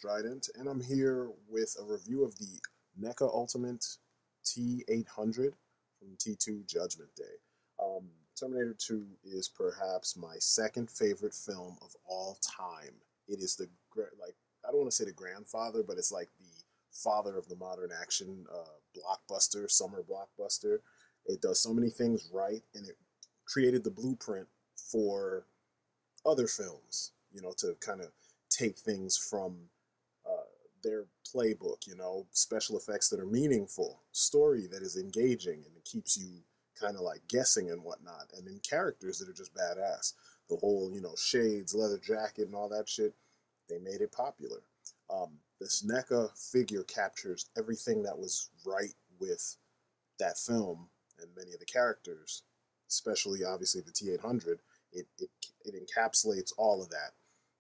STRYDENT, and I'm here with a review of the NECA Ultimate T-800 from T2 Judgment Day. Terminator 2 is perhaps my second favorite film of all time. It is the, like, I don't want to say the grandfather, but it's like the father of the modern action blockbuster, summer blockbuster. It does so many things right, and it created the blueprint for other films, you know, to kind of take things from their playbook, you know, special effects that are meaningful, story that is engaging, and it keeps you kind of like guessing and whatnot, and then characters that are just badass. The whole, you know, shades, leather jacket, and all that shit, they made it popular. This NECA figure captures everything that was right with that film and many of the characters, especially obviously the T-800. It encapsulates all of that.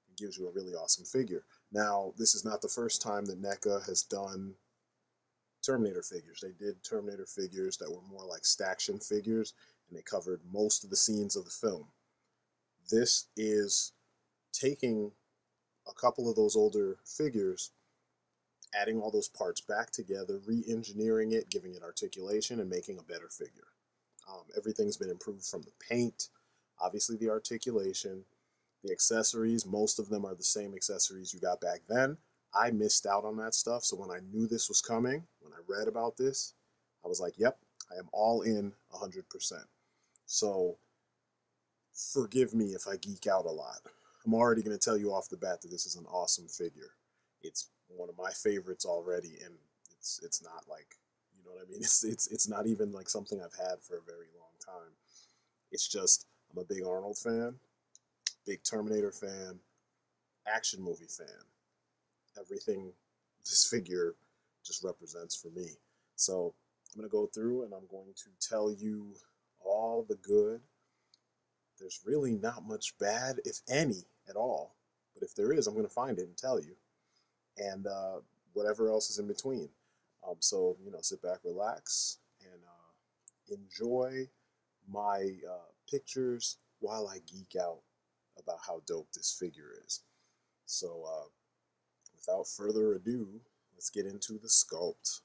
It gives you a really awesome figure. Now, this is not the first time that NECA has done Terminator figures. They did Terminator figures that were more like Staction figures, and they covered most of the scenes of the film. This is taking a couple of those older figures, adding all those parts back together, re-engineering it, giving it articulation, and making a better figure. Everything's been improved from the paint, obviously the articulation, the accessories. Most of them are the same accessories you got back then. I missed out on that stuff, so when I knew this was coming, when I read about this, I was like, yep, I am all in 100%. So forgive me if I geek out a lot. I'm already going to tell you off the bat that this is an awesome figure. It's one of my favorites already, and it's not like, you know what I mean? It's not even like something I've had for a very long time. It's just, I'm a big Arnold fan, big Terminator fan, action movie fan. Everything this figure just represents for me. So I'm going to go through and I'm going to tell you all the good. There's really not much bad, if any, at all. But if there is, I'm going to find it and tell you. And whatever else is in between. So, you know, sit back, relax, and enjoy my pictures while I geek out about how dope this figure is. So, without further ado, let's get into the sculpt.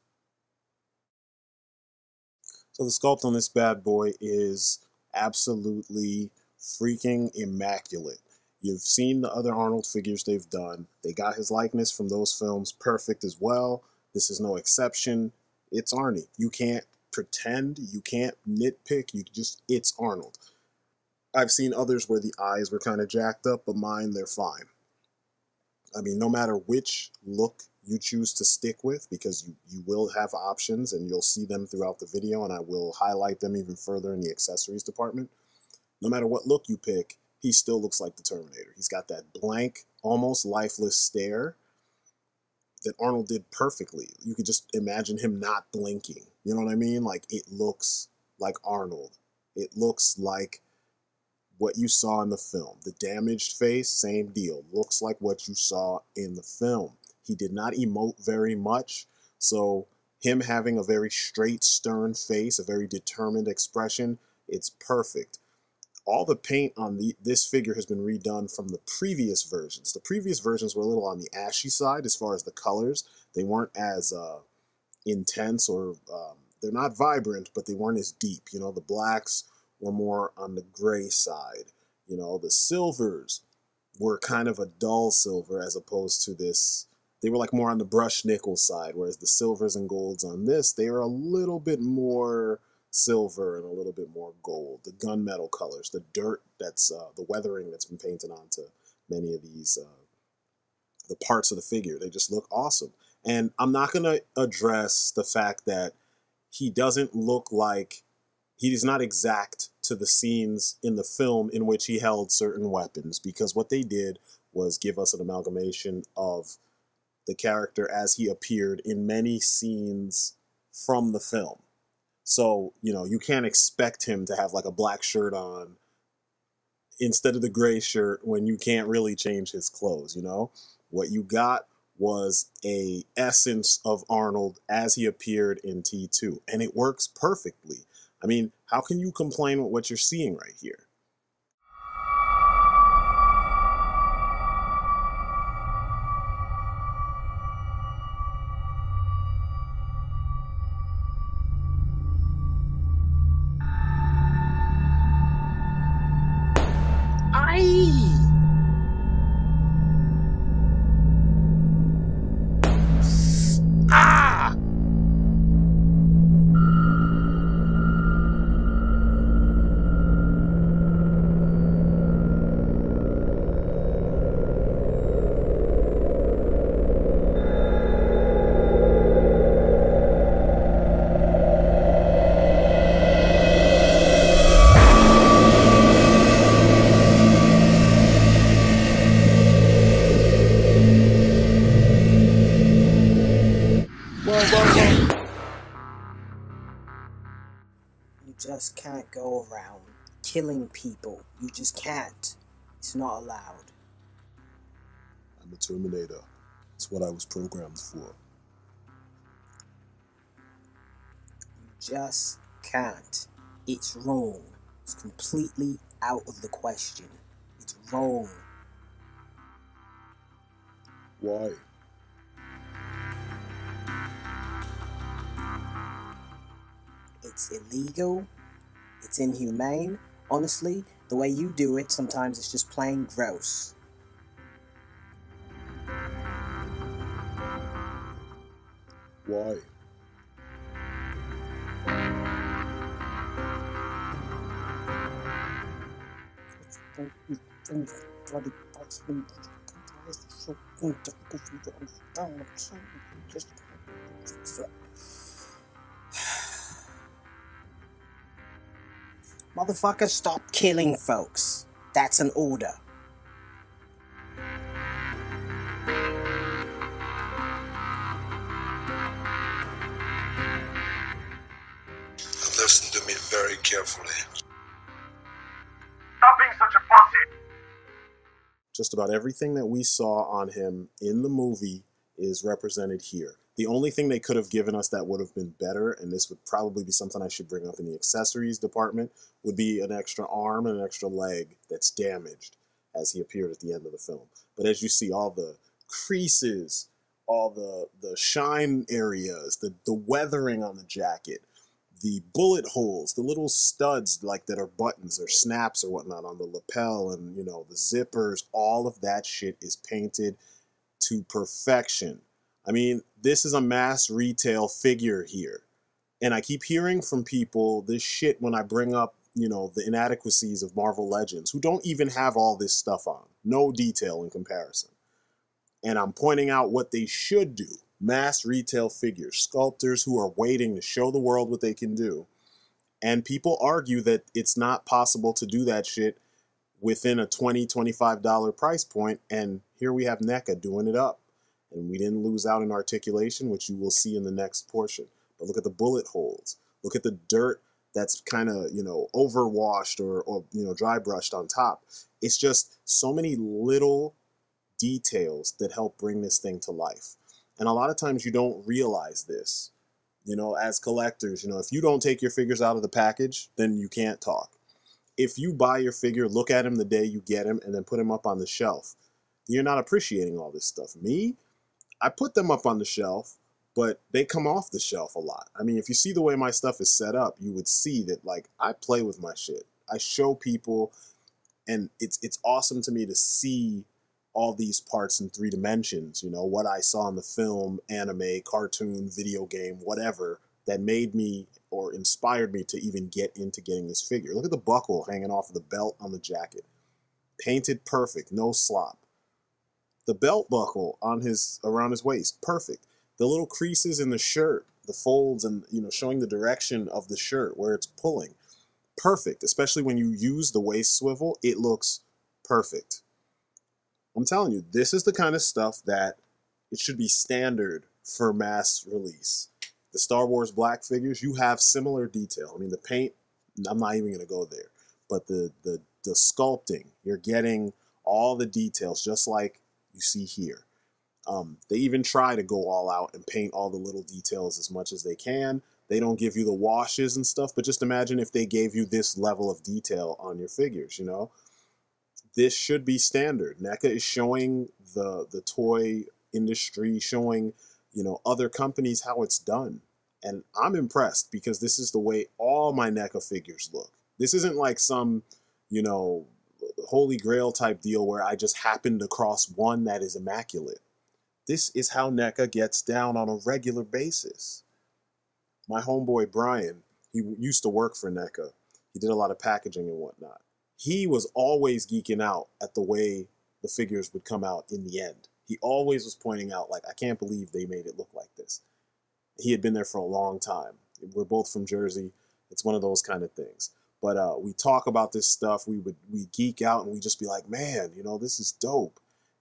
So the sculpt on this bad boy is absolutely freaking immaculate. You've seen the other Arnold figures they've done. They got his likeness from those films perfect as well. This is no exception. It's Arnie. You can't pretend. You can't nitpick. It's Arnold. I've seen others where the eyes were kind of jacked up, but mine, they're fine. I mean, no matter which look you choose to stick with, because you will have options and you'll see them throughout the video, and I will highlight them even further in the accessories department. No matter what look you pick, he still looks like the Terminator. He's got that blank, almost lifeless stare that Arnold did perfectly. You could just imagine him not blinking. You know what I mean? Like, it looks like Arnold. It looks like what you saw in the film. The damaged face, same deal. Looks like what you saw in the film. He did not emote very much, so him having a very straight, stern face, a very determined expression, it's perfect. All the paint on this figure has been redone from the previous versions. The previous versions were a little on the ashy side as far as the colors. They weren't as intense, or they're not vibrant, but they weren't as deep. You know, the blacks were more on the gray side. You know, the silvers were kind of a dull silver as opposed to this. They were like more on the brushed nickel side, whereas the silvers and golds on this, they are a little bit more silver and a little bit more gold. The gunmetal colors, the dirt that's the weathering that's been painted onto many of these the parts of the figure, they just look awesome. And I'm not going to address the fact that he doesn't look like, he is not exact to the scenes in the film in which he held certain weapons, because what they did was give us an amalgamation of the character as he appeared in many scenes from the film. So, you know, you can't expect him to have like a black shirt on instead of the gray shirt when you can't really change his clothes, you know? What you got was a essence of Arnold as he appeared in T2, and it works perfectly. I mean, how can you complain with what you're seeing right here? Ah! You just can't go around killing people. You just can't. It's not allowed. I'm a Terminator. It's what I was programmed for. You just can't. It's wrong. It's completely out of the question. It's wrong. Why? It's illegal. It's inhumane. Honestly, the way you do it, sometimes it's just plain gross. Why? Motherfucker, stop killing folks. That's an order. Listen to me very carefully. Stop being such a pussy! Just about everything that we saw on him in the movie is represented here. The only thing they could have given us that would have been better, and this would probably be something I should bring up in the accessories department, would be an extra arm and an extra leg that's damaged as he appeared at the end of the film. But as you see, all the creases, all the shine areas, the weathering on the jacket, the bullet holes, the little studs like that are buttons or snaps or whatnot on the lapel, and you know, the zippers, all of that shit is painted to perfection. I mean, this is a mass retail figure here. And I keep hearing from people this shit when I bring up, you know, the inadequacies of Marvel Legends, who don't even have all this stuff on. No detail in comparison. And I'm pointing out what they should do. Mass retail figures, sculptors who are waiting to show the world what they can do. And people argue that it's not possible to do that shit within a $20, $25 price point. And here we have NECA doing it up. And we didn't lose out in articulation, which you will see in the next portion. But look at the bullet holes. Look at the dirt that's kind of, you know, overwashed or you know, dry brushed on top. It's just so many little details that help bring this thing to life. And a lot of times you don't realize this, you know, as collectors. You know, if you don't take your figures out of the package, then you can't talk. If you buy your figure, look at him the day you get him, and then put him up on the shelf, you're not appreciating all this stuff. Me, I put them up on the shelf, but they come off the shelf a lot. I mean, if you see the way my stuff is set up, you would see that, like, I play with my shit. I show people, and it's awesome to me to see all these parts in 3 dimensions, you know, what I saw in the film, anime, cartoon, video game, whatever, that made me or inspired me to even get into getting this figure. Look at the buckle hanging off of the belt on the jacket. Painted perfect, no slop. The belt buckle on around his waist, perfect. The little creases in the shirt, the folds, and you know, showing the direction of the shirt where it's pulling, perfect. Especially when you use the waist swivel, it looks perfect. I'm telling you, this is the kind of stuff that it should be standard for mass release. The Star Wars Black figures, you have similar detail. I mean, the paint, I'm not even going to go there. But the sculpting, you're getting all the details just like you see here. They even try to go all out and paint all the little details as much as they can. They don't give you the washes and stuff, but just imagine if they gave you this level of detail on your figures, you know? This should be standard. NECA is showing the toy industry, showing, you know, other companies how it's done. And I'm impressed because this is the way all my NECA figures look. This isn't like some, you know, holy grail type deal where I just happen to cross one that is immaculate. This is how NECA gets down on a regular basis. My homeboy Brian, he used to work for NECA. He did a lot of packaging and whatnot. He was always geeking out at the way the figures would come out in the end. He always was pointing out, like, I can't believe they made it look like this. He had been there for a long time. We're both from Jersey. It's one of those kind of things. But we talk about this stuff. We geek out and we just be like, man, you know, this is dope.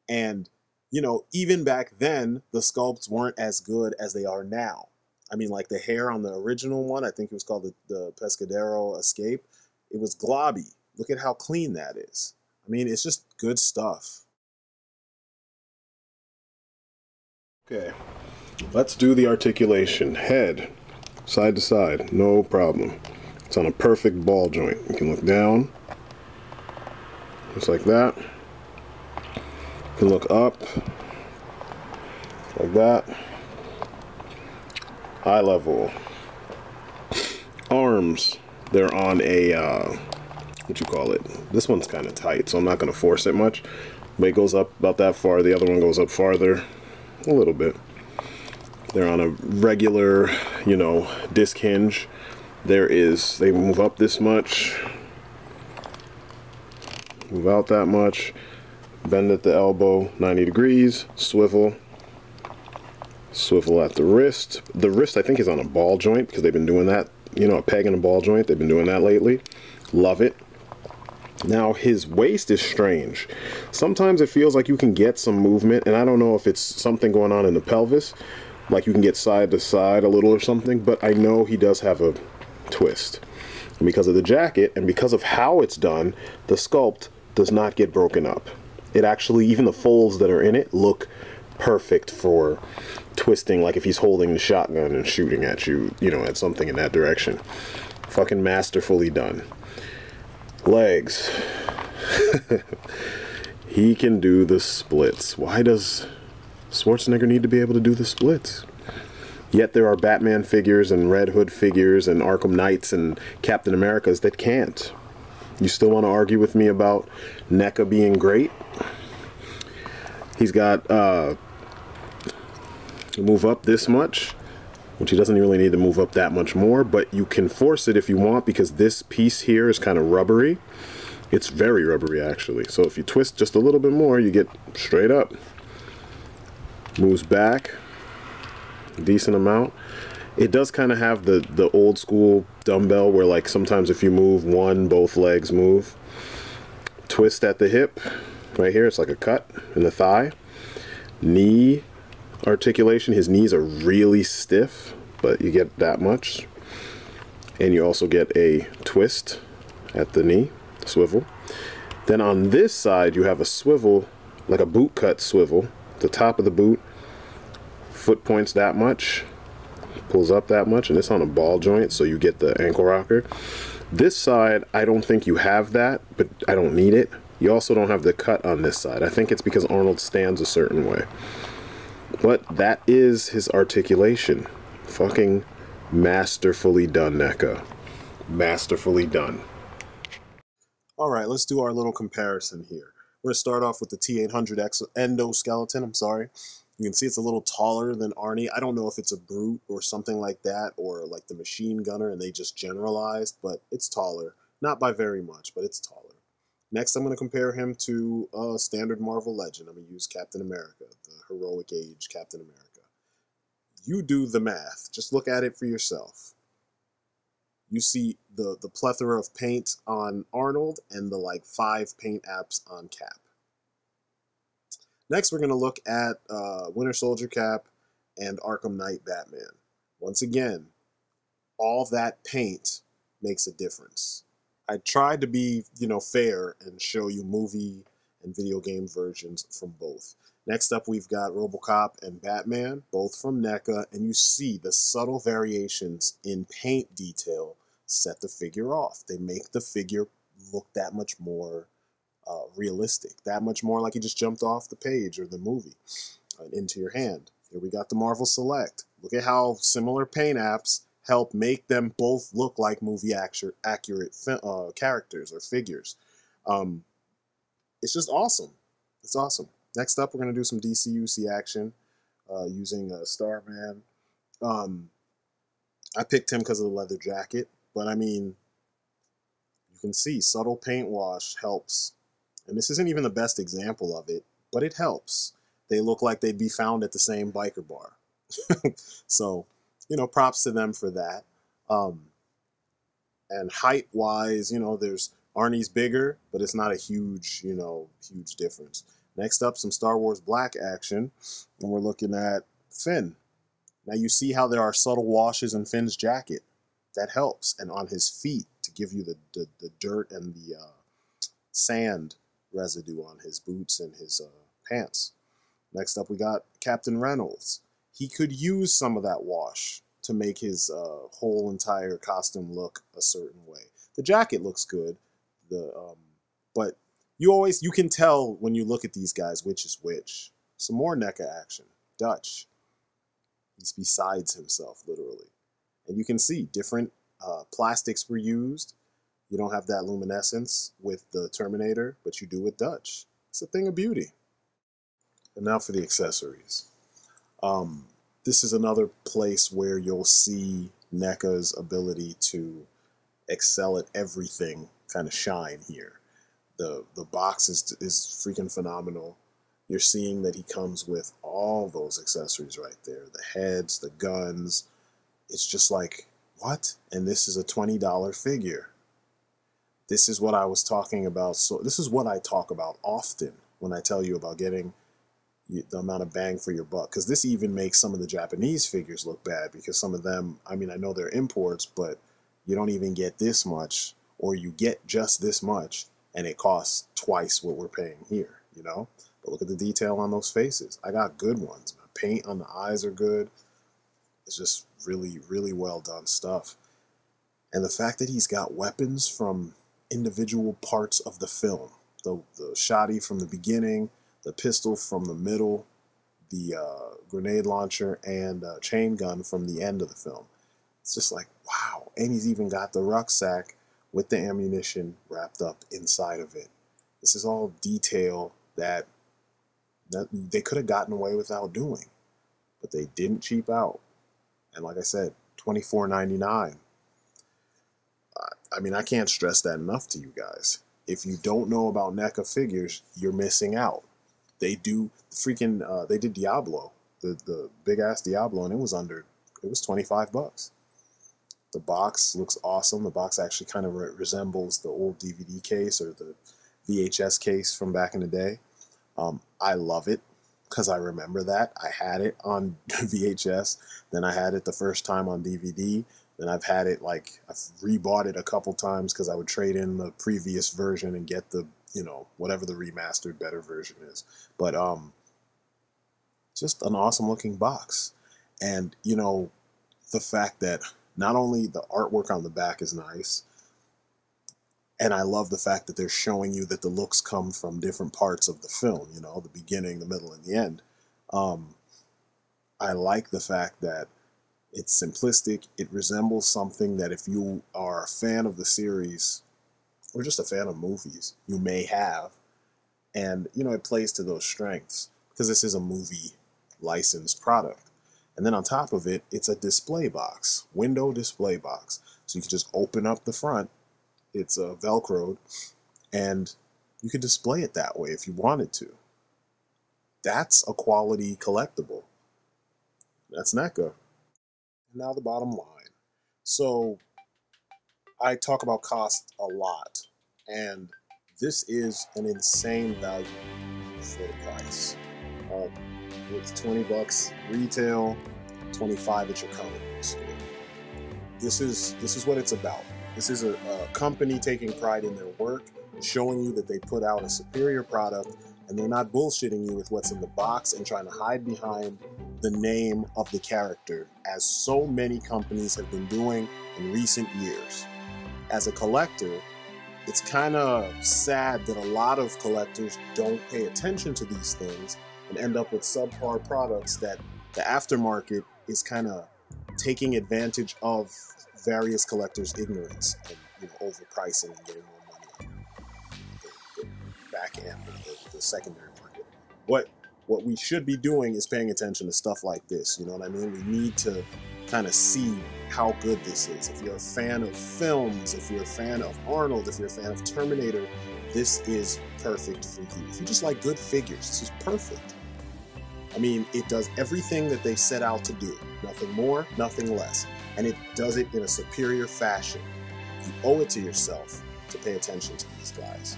And, you know, even back then, the sculpts weren't as good as they are now. I mean, like the hair on the original one, I think it was called the Pescadero Escape. It was globby. Look at how clean that is. I mean, it's just good stuff. Okay, let's do the articulation. Head, side to side, no problem. It's on a perfect ball joint. You can look down, just like that. You can look up, like that. Eye level. Arms, they're on a, what you call it? This one's kind of tight, so I'm not going to force it much. But it goes up about that far. The other one goes up farther, a little bit. They're on a regular, you know, disc hinge. They move up this much, move out that much, bend at the elbow 90 degrees, swivel at the wrist. The wrist, I think, is on a ball joint because they've been doing that, you know, a peg and a ball joint. They've been doing that lately. Love it. Now, his waist is strange. Sometimes it feels like you can get some movement, and I don't know if it's something going on in the pelvis, like you can get side to side a little or something, but I know he does have a twist. And because of the jacket and because of how it's done, the sculpt does not get broken up. It actually, even the folds that are in it look perfect for twisting, like if he's holding the shotgun and shooting at you, you know, at something in that direction. Fucking masterfully done. Legs. He can do the splits. Why does Schwarzenegger need to be able to do the splits? Yet there are Batman figures and Red Hood figures and Arkham Knights and Captain Americas that can't. You still want to argue with me about NECA being great? He's got move up this much, which he doesn't really need to move up that much more, but you can force it if you want because this piece here is kind of rubbery. It's very rubbery, actually. So if you twist just a little bit more, you get straight up. Moves back a decent amount. It does kind of have the old school dumbbell where, like, sometimes if you move one, both legs move. Twist at the hip right here. It's like a cut in the thigh. Knee articulation. His knees are really stiff, but you get that much. And you also get a twist at the knee, swivel. Then on this side you have a swivel, like a boot cut swivel. The top of the boot, foot points that much, pulls up that much, and it's on a ball joint, so you get the ankle rocker. This side, I don't think you have that, but I don't need it. You also don't have the cut on this side. I think it's because Arnold stands a certain way. But that is his articulation. Fucking masterfully done, NECA. Masterfully done. All right, let's do our little comparison here. We're going to start off with the T-800 endoskeleton. I'm sorry. You can see it's a little taller than Arnie. I don't know if it's a brute or something like that, or like the machine gunner and they just generalized, but it's taller. Not by very much, but it's taller. Next, I'm going to compare him to a standard Marvel legend. I'm going to use Captain America, the heroic age Captain America. You do the math. Just look at it for yourself. You see the plethora of paint on Arnold and the like 5 paint apps on Cap. Next, we're going to look at Winter Soldier Cap and Arkham Knight Batman. Once again, all that paint makes a difference. I tried to be, fair and show you movie and video game versions from both. Next up, we've got RoboCop and Batman, both from NECA, and you see the subtle variations in paint detail set the figure off. They make the figure look that much more realistic, that much more like he just jumped off the page or the movie into your hand. Here we got the Marvel Select. Look at how similar paint apps help make them both look like movie accurate characters or figures. it's just awesome. It's awesome. Next up, we're going to do some DCUC action using Starman. I picked him because of the leather jacket, but I mean, you can see subtle paint wash helps. And this isn't even the best example of it, but it helps. They look like they'd be found at the same biker bar. So, props to them for that. And height-wise, there's Arnie's bigger, but it's not a huge difference. Next up, some Star Wars Black action, and we're looking at Finn. Now you see how there are subtle washes in Finn's jacket. That helps, and on his feet to give you the dirt and the sand residue on his boots and his pants. Next up, we got Captain Reynolds. He could use some of that wash to make his whole entire costume look a certain way. The jacket looks good, but you can tell when you look at these guys which is which. Some more NECA action. Dutch. He's besides himself, literally. And you can see different plastics were used. You don't have that luminescence with the Terminator, but you do with Dutch. It's a thing of beauty. And now for the accessories. This is another place where you'll see NECA's ability to excel at everything kind of shine here. The box is freaking phenomenal. You're seeing that he comes with all those accessories right there. The heads, the guns. It's just like, what? And this is a $20 figure. This is what I was talking about. So this is what I talk about often when I tell you about getting the amount of bang for your buck. Because this even makes some of the Japanese figures look bad, because some of them, I mean, I know they're imports, but you don't even get this much, or you get just this much, and it costs twice what we're paying here, But look at the detail on those faces. I got good ones. My paint on the eyes are good. It's just really, really well done stuff. And the fact that he's got weapons from individual parts of the film. The shotty from the beginning, the pistol from the middle, the grenade launcher, and chain gun from the end of the film. It's just like, wow. And he's even got the rucksack with the ammunition wrapped up inside of it. This is all detail that they could have gotten away without doing, but they didn't cheap out. And like I said, $24.99. I mean, I can't stress that enough to you guys. If you don't know about NECA figures, you're missing out. They do freaking, they did Diablo, the big ass Diablo, and it was 25 bucks. The box looks awesome. The box actually kind of resembles the old DVD case or the VHS case from back in the day. I love it because I remember that. I had it on VHS, then I had it the first time on DVD, then I've had it, I've rebought it a couple times because I would trade in the previous version and get the, whatever the remastered better version is. But just an awesome looking box. And, the fact that not only the artwork on the back is nice, and I love the fact that they're showing you that the looks come from different parts of the film, the beginning, the middle, and the end. I like the fact that it's simplistic. It resembles something that if you are a fan of the series or just a fan of movies, you may have. And, it plays to those strengths because this is a movie licensed product. And then on top of it, it's a display box, window display box. So you can just open up the front. It's Velcroed, and you could display it that way if you wanted to. That's a quality collectible. That's NECA. Now the bottom line. So I talk about cost a lot, and this is an insane value for the price. It's 20 bucks retail, 25 at your comic book store. This is what it's about. This is a company taking pride in their work, showing you that they put out a superior product, and they're not bullshitting you with what's in the box and trying to hide behind the name of the character, as so many companies have been doing in recent years. As a collector, it's kind of sad that a lot of collectors don't pay attention to these things and end up with subpar products that the aftermarket is kind of taking advantage of various collectors' ignorance and overpricing and getting more money. The back end, the secondary market. What we should be doing is paying attention to stuff like this. You know what I mean? We need to kind of see how good this is. If you're a fan of films, if you're a fan of Arnold, if you're a fan of Terminator, this is perfect for you. If you just like good figures, this is perfect. I mean, it does everything that they set out to do. Nothing more, nothing less. And it does it in a superior fashion. You owe it to yourself to pay attention to these guys.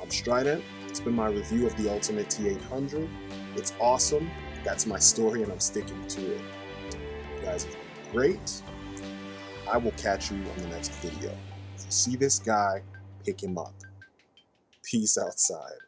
I'm STRYDENT. It's been my review of the Ultimate T-800. It's awesome. That's my story, and I'm sticking to it. You guys have been great. I will catch you on the next video. If you see this guy, pick him up. Peace outside.